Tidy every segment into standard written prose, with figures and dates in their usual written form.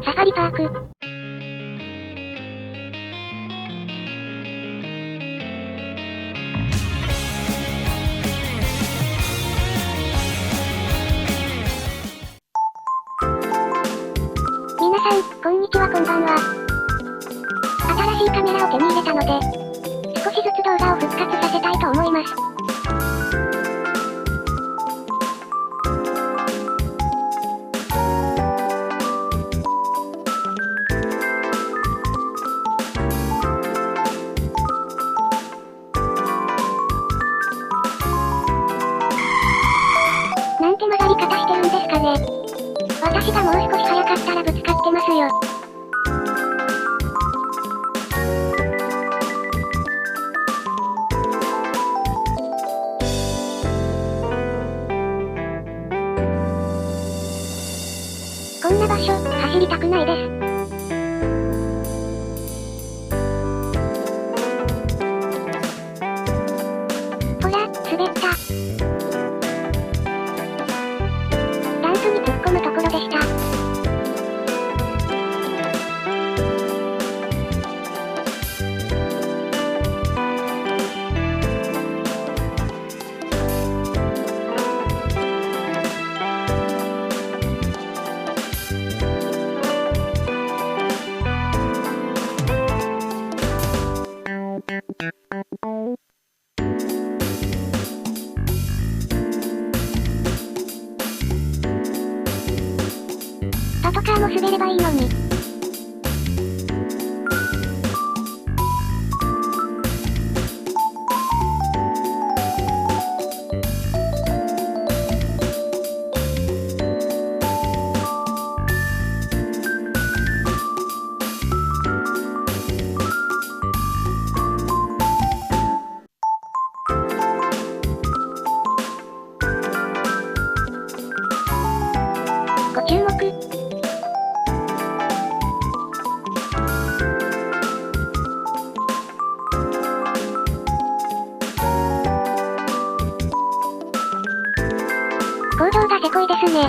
サファリパーク。皆さん、こんにちはこんばんは。新しいカメラを手に入れたので、少しずつ動画を復活させたいと思います。なんて曲がり方してるんですかね。私がもう少し早かったらぶつかってますよ。こんな場所、走りたくないです。ほら、滑った。ランプに突っ込むところでした。パトカーも滑ればいいのに。ご注目。行動がせこいですね。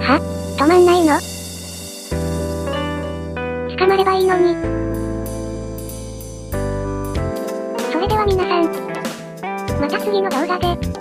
は？止まんないの？捕まればいいのに。それでは皆さん、また次の動画で。